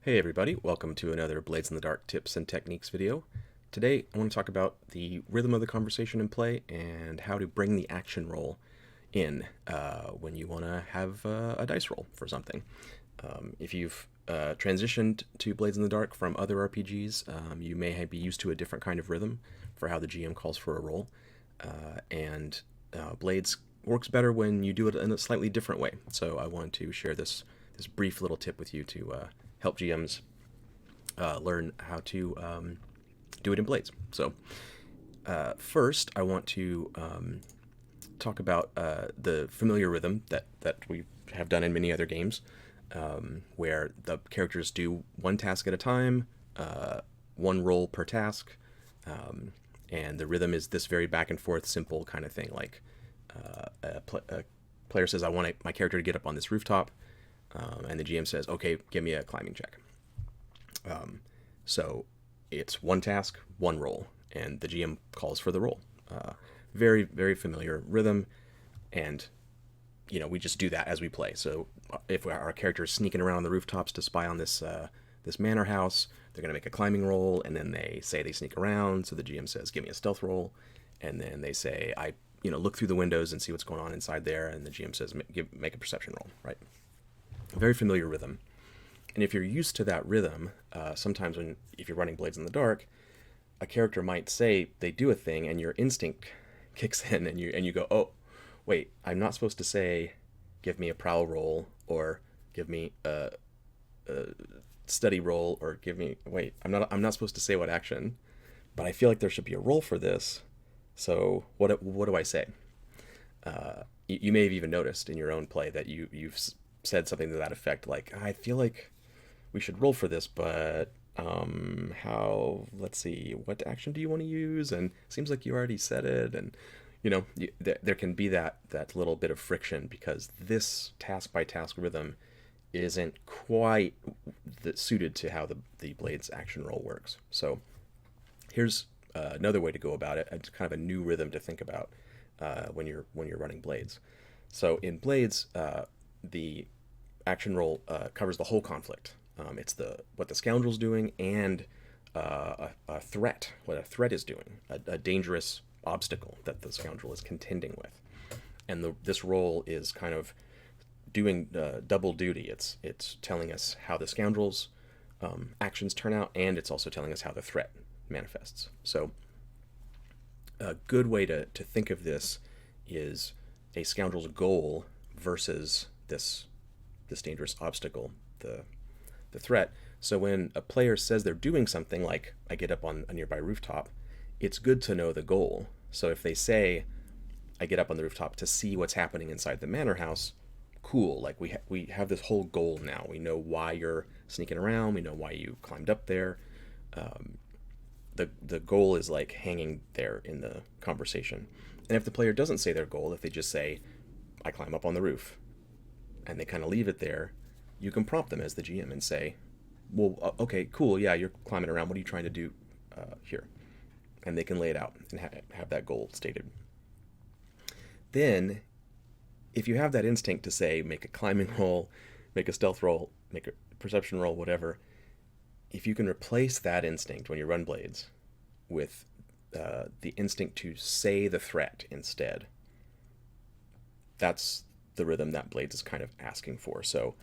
Hey everybody, welcome to another Blades in the Dark tips and techniques video. Today I want to talk about the rhythm of the conversation in play and how to bring the action roll in when you want to have a dice roll for something. If you've transitioned to Blades in the Dark from other RPGs, you may be used to a different kind of rhythm for how the GM calls for a roll, and Blades works better when you do it in a slightly different way. So I wanted to share this brief little tip with you to help GMs learn how to do it in Blades. So first, I want to talk about the familiar rhythm that we have done in many other games, where the characters do one task at a time, one roll per task, and the rhythm is this very back and forth, simple kind of thing. Like a player says, "I want my character to get up on this rooftop," and the GM says, "Okay, give me a climbing check." So it's one task, one roll, and the GM calls for the roll. Very, very familiar rhythm, and we just do that as we play. So if our character is sneaking around on the rooftops to spy on this manor house, they're going to make a climbing roll, and then they say they sneak around. So the GM says, "Give me a stealth roll," and then they say, "I look through the windows and see what's going on inside there," and the GM says, "Make a perception roll." Right? Very familiar rhythm. And if you're used to that rhythm, sometimes if you're running Blades in the Dark, a character might say they do a thing, and your instinct kicks in, and you go, "Oh, wait, I'm not supposed to say, give me a prowl roll, or give me a study roll, or give me I'm not supposed to say what action, but I feel like there should be a roll for this. So what do I say?" You may have even noticed in your own play that you've said something to that effect, like, "I feel like we should roll for this, but let's see, what action do you want to use? And it seems like you already said it." And there can be that little bit of friction because this task by task rhythm isn't quite suited to how the Blades action roll works. So here's another way to go about it. It's kind of a new rhythm to think about when you're running Blades. So in Blades, the action roll covers the whole conflict. It's what the scoundrel's doing, and a threat, what a threat is doing, a dangerous obstacle that the scoundrel is contending with. And this roll is kind of doing double duty. It's telling us how the scoundrel's actions turn out, and it's also telling us how the threat manifests. So a good way to think of this is a scoundrel's goal versus this dangerous obstacle, the threat. So when a player says they're doing something, like, "I get up on a nearby rooftop," it's good to know the goal. So if they say, "I get up on the rooftop to see what's happening inside the manor house," cool. Like we have this whole goal now. We know why you're sneaking around. We know why you climbed up there. The goal is like hanging there in the conversation. And if the player doesn't say their goal, if they just say, "I climb up on the roof," and they kind of leave it there, you can prompt them as the GM and say, "Well, okay, cool, yeah, you're climbing around. What are you trying to do here?" And they can lay it out and have that goal stated. Then, if you have that instinct to say, make a climbing roll, make a stealth roll, make a perception roll, whatever, if you can replace that instinct when you run Blades with the instinct to say the threat instead, that's the rhythm that Blades is kind of asking for. So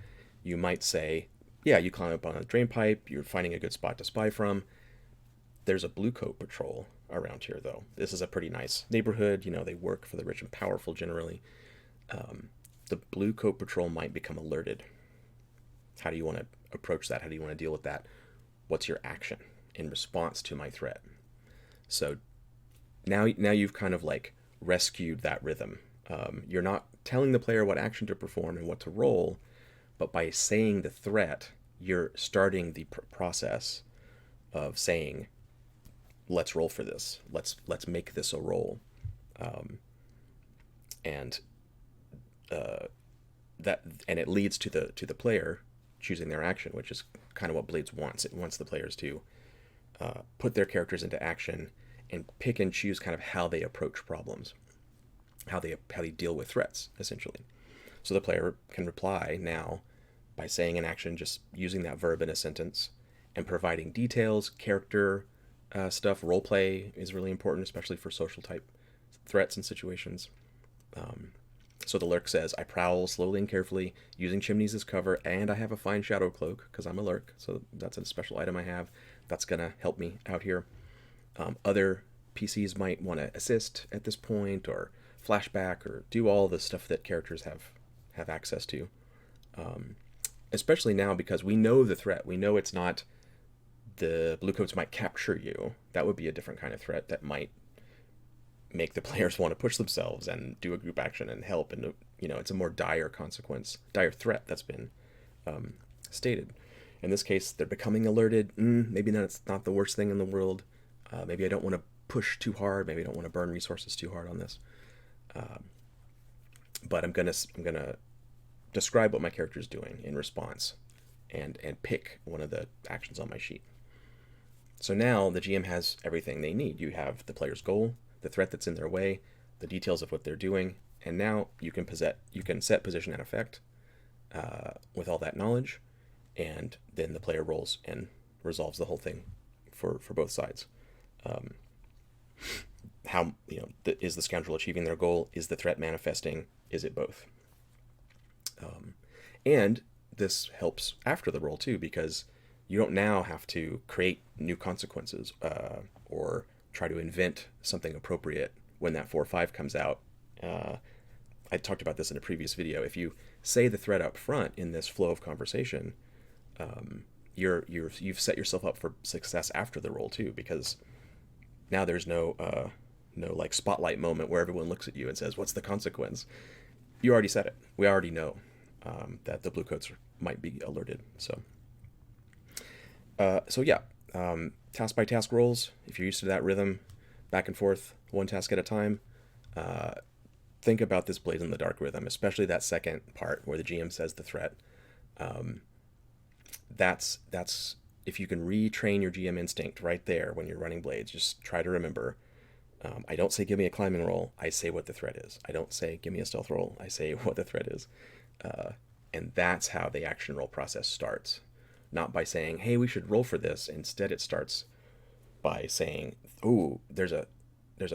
you might say, "Yeah, you climb up on a drain pipe, you're finding a good spot to spy from. There's a blue coat patrol around here, though. This is a pretty nice neighborhood. They work for the rich and powerful generally. The blue coat patrol might become alerted. How do you want to approach that? How do you want to deal with that? What's your action in response to my threat?" So now you've kind of like rescued that rhythm. You're not telling the player what action to perform and what to roll, but by saying the threat, you're starting the process of saying, "Let's roll for this. Let's make this a roll," and it leads to the player choosing their action, which is kind of what Blades wants. It wants the players to put their characters into action and pick and choose kind of how they approach problems, how they deal with threats, essentially. So the player can reply now, by saying an action, just using that verb in a sentence, and providing details, character stuff. Role play is really important, especially for social type threats and situations. So the lurk says, I prowl slowly and carefully, using chimneys as cover, and I have a fine shadow cloak, because I'm a lurk, so that's a special item I have. That's going to help me out here. Other PCs might want to assist at this point, or flashback, or do all the stuff that characters have access to. Especially now, because we know the threat. We know it's not the bluecoats might capture you. That would be a different kind of threat that might make the players want to push themselves and do a group action and help. And, it's a more dire threat that's been stated. In this case, they're becoming alerted. Maybe that's not the worst thing in the world. Maybe I don't want to push too hard. Maybe I don't want to burn resources too hard on this. But I'm gonna describe what my character is doing in response, and pick one of the actions on my sheet. So now the GM has everything they need. You have the player's goal, the threat that's in their way, the details of what they're doing, and now you can set position and effect with all that knowledge, and then the player rolls and resolves the whole thing for both sides. How is the scoundrel achieving their goal? Is the threat manifesting? Is it both? And this helps after the roll too, because you don't now have to create new consequences or try to invent something appropriate when that 4-5 comes out. I talked about this in a previous video. If you say the threat up front in this flow of conversation, you've set yourself up for success after the roll too, because now there's no like spotlight moment where everyone looks at you and says, "What's the consequence?" You already said it. We already know that the bluecoats might be alerted. So yeah, task by task rolls. If you're used to that rhythm, back and forth, one task at a time. Think about this Blades in the Dark rhythm, especially that second part where the GM says the threat. That's if you can retrain your GM instinct right there when you're running Blades. Just try to remember. I don't say give me a climbing roll. I say what the threat is. I don't say give me a stealth roll. I say what the threat is. And that's how the action roll process starts. Not by saying, hey, we should roll for this. Instead, it starts by saying, ooh, there's a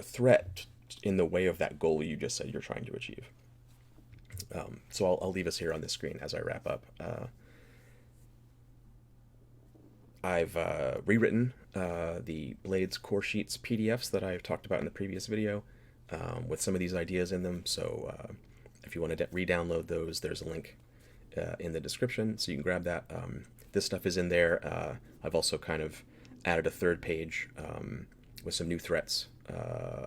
threat in the way of that goal you just said you're trying to achieve. So I'll leave us here on this screen as I wrap up. I've rewritten the Blades core sheets PDFs that I've talked about in the previous video with some of these ideas in them. So if you want to re-download those, there's a link in the description, so you can grab that. This stuff is in there. I've also kind of added a third page with some new threats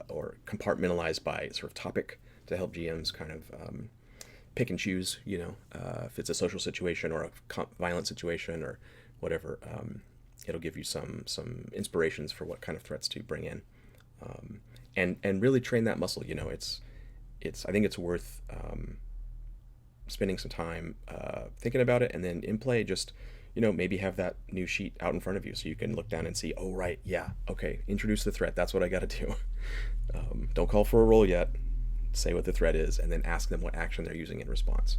or compartmentalized by sort of topic to help GMs kind of pick and choose, if it's a social situation or a violent situation or whatever. It'll give you some inspirations for what kind of threats to bring in, and really train that muscle. I think it's worth spending some time thinking about it, and then in play, just maybe have that new sheet out in front of you so you can look down and see, oh right, yeah, okay, introduce the threat. That's what I got to do. Don't call for a roll yet. Say what the threat is, and then ask them what action they're using in response.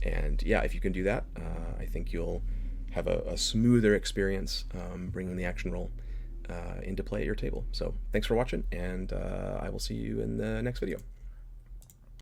And yeah, if you can do that, I think you'll have a smoother experience bringing the action roll into play at your table. So thanks for watching, and I will see you in the next video.